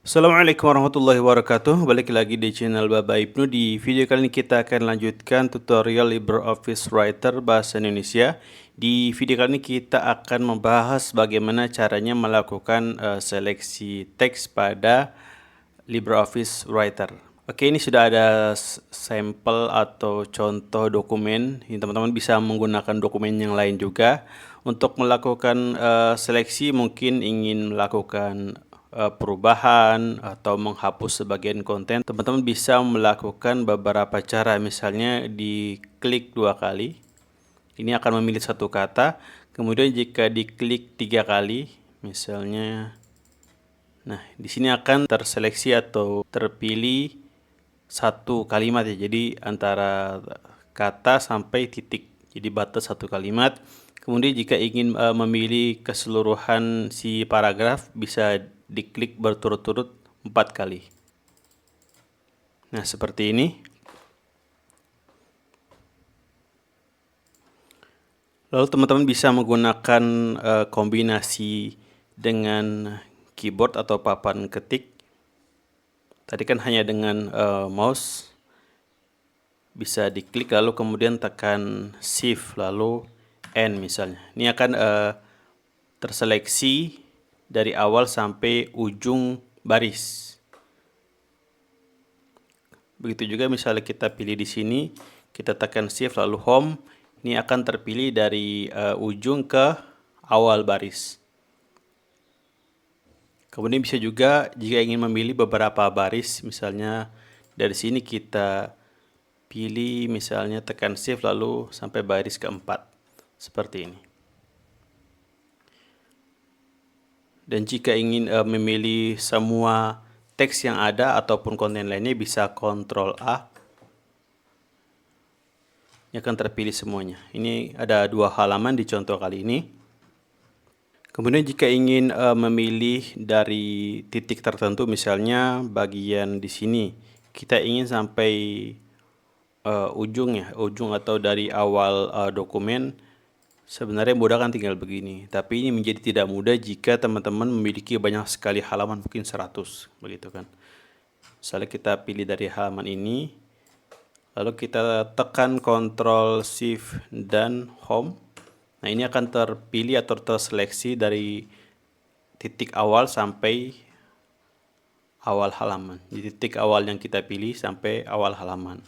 Assalamualaikum warahmatullahi wabarakatuh. Balik lagi di channel Baba Ibnu. Di video kali ini kita akan lanjutkan tutorial LibreOffice Writer bahasa Indonesia. Di video kali ini kita akan membahas bagaimana caranya melakukan seleksi teks pada LibreOffice Writer. Oke, ini sudah ada sampel atau contoh dokumen. Teman-teman bisa menggunakan dokumen yang lain juga. Untuk melakukan seleksi mungkin ingin melakukan perubahan atau menghapus sebagian konten, teman-teman bisa melakukan beberapa cara. Misalnya diklik 2 kali, ini akan memilih satu kata. Kemudian jika diklik 3 kali, misalnya, nah di sini akan terseleksi atau terpilih satu kalimat ya. Jadi antara kata sampai titik. Jadi batas satu kalimat. Kemudian jika ingin memilih keseluruhan si paragraf, bisa diklik berturut-turut 4 kali. Nah, seperti ini. Lalu teman-teman bisa menggunakan kombinasi dengan keyboard atau papan ketik. Tadi kan hanya dengan mouse. Bisa diklik lalu kemudian tekan Shift lalu N misalnya. Ini akan terseleksi dari awal sampai ujung baris. Begitu juga misalnya kita pilih di sini, kita tekan Shift lalu Home, ini akan terpilih dari ujung ke awal baris. Kemudian bisa juga jika ingin memilih beberapa baris, misalnya dari sini kita pilih misalnya tekan Shift lalu sampai baris keempat, seperti ini. Dan jika ingin memilih semua teks yang ada ataupun konten lainnya, bisa Ctrl A. Ini akan terpilih semuanya. Ini ada 2 halaman di contoh kali ini. Kemudian jika ingin memilih dari titik tertentu, misalnya bagian di sini, kita ingin sampai ujung atau dari awal dokumen. Sebenarnya mudah kan tinggal begini, tapi ini menjadi tidak mudah jika teman-teman memiliki banyak sekali halaman, mungkin 100 begitu kan. Misalnya kita pilih dari halaman ini, lalu kita tekan Ctrl Shift dan Home. Nah, ini akan terpilih atau terseleksi dari titik awal sampai awal halaman. Di titik awal yang kita pilih sampai awal halaman.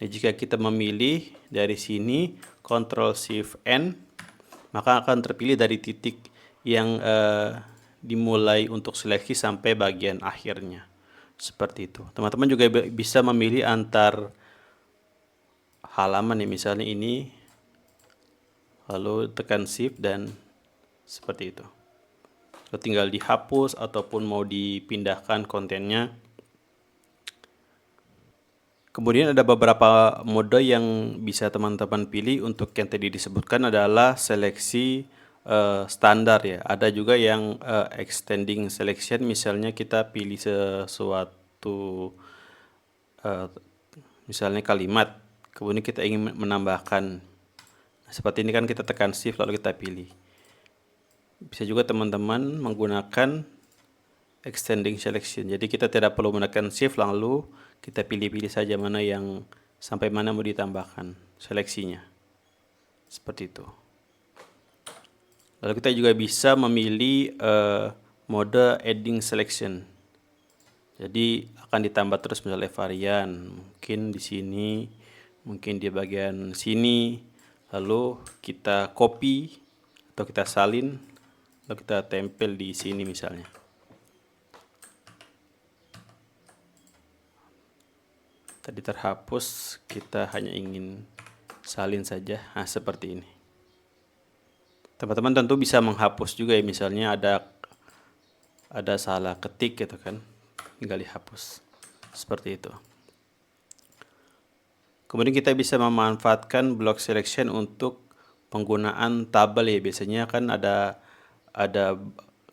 Nah, jika kita memilih dari sini Ctrl Shift N, maka akan terpilih dari titik yang dimulai untuk seleksi sampai bagian akhirnya. Seperti itu. Teman-teman juga bisa memilih antar halaman ya, misalnya ini, lalu tekan Shift dan seperti itu. Lalu tinggal dihapus ataupun mau dipindahkan kontennya. Kemudian ada beberapa mode yang bisa teman-teman pilih. Untuk yang tadi disebutkan adalah seleksi standar ya. Ada juga yang extending selection, misalnya kita pilih sesuatu misalnya kalimat, kemudian kita ingin menambahkan. Seperti ini kan kita tekan Shift lalu kita pilih. Bisa juga teman-teman menggunakan extending selection. Jadi kita tidak perlu menekan Shift lalu kita pilih-pilih saja mana yang sampai mana mau ditambahkan seleksinya. Seperti itu. Lalu kita juga bisa memilih mode adding selection. Jadi akan ditambah terus misalnya varian. Mungkin di sini, mungkin di bagian sini. Lalu kita copy atau kita salin, lalu kita tempel di sini misalnya. Tadi terhapus, kita hanya ingin salin saja. Nah, seperti ini. Teman-teman tentu bisa menghapus juga ya, misalnya ada salah ketik gitu kan, tinggal dihapus. Seperti itu. Kemudian kita bisa memanfaatkan block selection untuk penggunaan tabel ya. Biasanya kan ada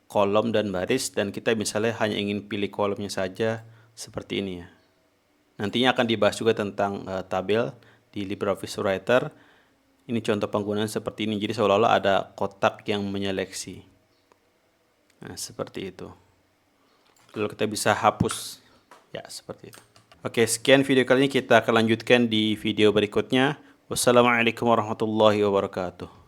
kolom dan baris, dan kita misalnya hanya ingin pilih kolomnya saja seperti ini ya. Nantinya akan dibahas juga tentang tabel di LibreOffice Writer. Ini contoh penggunaan seperti ini. Jadi seolah-olah ada kotak yang menyeleksi. Nah, seperti itu. lalu kita bisa hapus. Ya, seperti itu. Oke, sekian video kali ini, kita akan lanjutkan di video berikutnya. Wassalamualaikum warahmatullahi wabarakatuh.